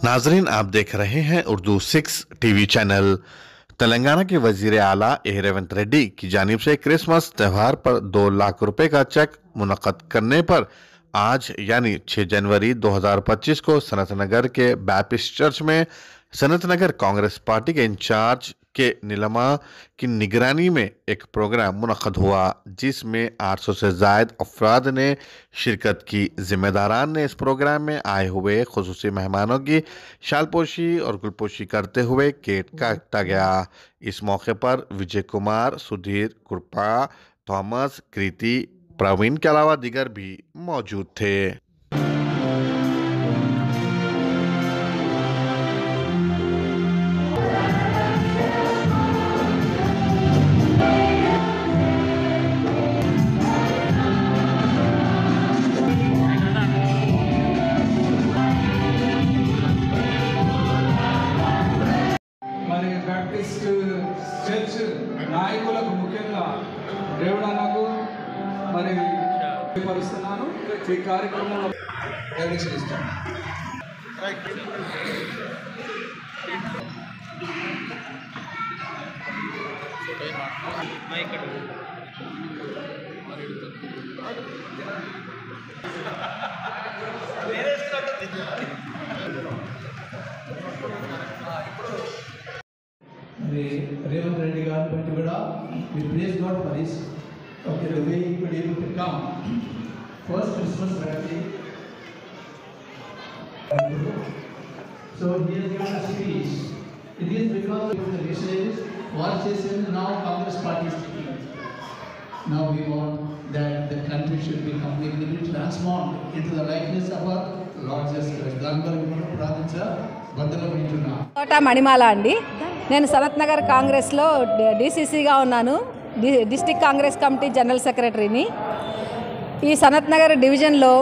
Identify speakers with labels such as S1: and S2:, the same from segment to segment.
S1: नाजरीन, आप देख रहे हैं उर्दू 6 टीवी चैनल। तेलंगाना के वजीर आला रेवंत रेड्डी की जानिब से क्रिसमस त्यौहार पर 2 लाख रुपए का चेक मुनक्कद करने पर आज यानी 6 जनवरी 2025 को सनत नगर के बैप्टिस्ट चर्च में सनत नगर कांग्रेस पार्टी के इंचार्ज के नीलमा की निगरानी में एक प्रोग्राम मुनक्कद हुआ, जिसमें 800 से ज़ायद अफराद ने शिरकत की। जिम्मेदारान ने इस प्रोग्राम में आए हुए खुसूसी मेहमानों की शालपोशी और गुलपोशी करते हुए केक काटा गया। इस मौके पर विजय कुमार, सुधीर, कृपा, थॉमस, कृति, प्रवीण के अलावा दीगर भी मौजूद थे।
S2: బ్యాప్టిస్ట్ చర్చ్ నాయకులకు ముఖ్యంగా దేవుడన్నకు మరి పరుస్తున్నాను ఈ కార్యక్రమంలో ఇస్తాను.
S3: Revanth Reddy garu batti kuda we praise God for this. Okay, the way he could able to come first Christmas Friday. So he has given a speech. It is because of the missionaries war chasing now Congress party is taking. Now we want that the country should be completely transformed into the likeness of our Lord Jesus Christ. దానివల్ల మనం ప్రార్థించా బద్దలమైతున్నా.
S4: కోట మణిమాల అండి. నేను సనత్ నగర్ కాంగ్రెస్లో డీసీసీగా ఉన్నాను. District Congress committee general సెక్రటరీని. ఈ సనత్ నగర్ డివిజన్లో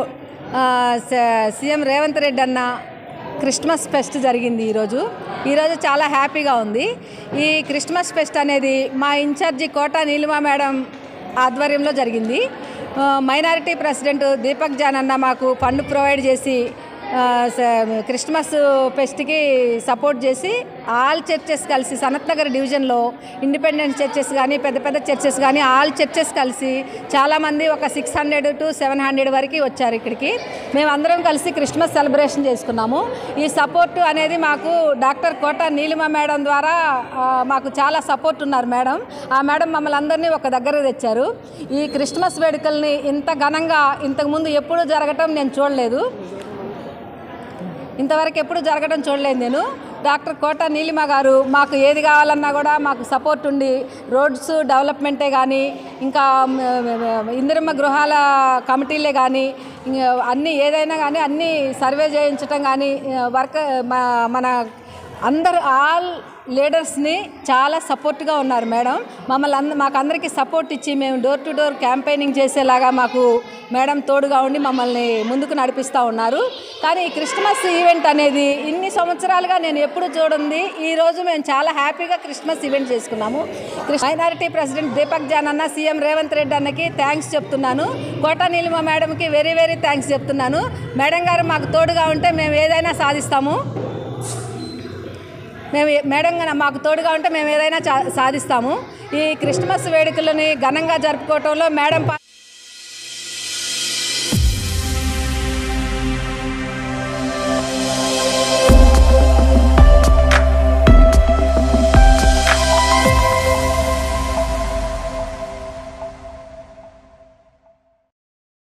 S4: CM Revanth Reddy అన్న క్రిస్మస్ ఫెస్ట్ జరిగింది ఈరోజు చాలా హ్యాపీగా ఉంది. ఈ క్రిస్మస్ ఫెస్ట్ అనేది మా ఇన్ఛార్జి కోట నీలిమా మేడం ఆధ్వర్యంలో జరిగింది. మైనారిటీ ప్రెసిడెంట్ దీపక్ జాన్ అన్న మాకు ఫండ్ ప్రొవైడ్ చేసి క్రిస్మస్ ఫెస్ట్కి సపోర్ట్ చేసి ఆల్ చర్చెస్ కలిసి సనత్ నగర్ డివిజన్లో ఇండిపెండెంట్ చర్చెస్ కానీ పెద్ద పెద్ద చర్చెస్ కానీ ఆల్ చర్చెస్ కలిసి చాలామంది ఒక 600 to 700 వరకు వచ్చారు ఇక్కడికి. మేమందరం కలిసి క్రిస్మస్ సెలబ్రేషన్ చేసుకున్నాము. ఈ సపోర్టు అనేది మాకు డాక్టర్ కోట నీలిమా మేడం ద్వారా మాకు చాలా సపోర్ట్ ఉన్నారు మేడం. ఆ మేడం మమ్మల్ని అందరినీ ఒక దగ్గర తెచ్చారు. ఈ క్రిస్మస్ వేడుకల్ని ఇంత ఘనంగా ఇంతకుముందు ఎప్పుడూ జరగటం నేను చూడలేదు. ఇంతవరకు ఎప్పుడు జరగడం చూడలేదు నేను. డాక్టర్ కోట నీలిమ గారు మాకు ఏది కావాలన్నా కూడా మాకు సపోర్ట్ ఉండి రోడ్స్ డెవలప్మెంటే కానీ ఇంకా ఇందిరమ్మ గృహాల కమిటీలే కానీ అన్నీ ఏదైనా కానీ అన్నీ సర్వే చేయించడం కానీ మన అందరు ఆల్ లీడర్స్ని చాలా సపోర్ట్గా ఉన్నారు మేడం. మాకు అందరికీ సపోర్ట్ ఇచ్చి మేము డోర్ టు డోర్ క్యాంపెయినింగ్ చేసేలాగా మాకు మేడం తోడుగా ఉండి మమ్మల్ని ముందుకు నడిపిస్తూ ఉన్నారు. కానీ ఈ క్రిస్మస్ ఈవెంట్ అనేది ఇన్ని సంవత్సరాలుగా నేను ఎప్పుడు చూడండి. ఈరోజు మేము చాలా హ్యాపీగా క్రిస్మస్ ఈవెంట్ చేసుకున్నాము. మైనారిటీ ప్రెసిడెంట్ దీపక్ జాన్ అన్న, సీఎం రేవంత్ రెడ్డి అన్నకి థ్యాంక్స్ చెప్తున్నాను. కోట నీలిమ మేడంకి వెరీ వెరీ థ్యాంక్స్ చెప్తున్నాను. మేడం గారు మాకు తోడుగా ఉంటే మేము ఏదైనా సాధిస్తాము. మేడం మాకు తోడుగా ఉంటే మేము ఏదైనా సాధిస్తాము. ఈ క్రిస్మస్ వేడుకలని ఘనంగా జరుపుకోవటంలో మేడం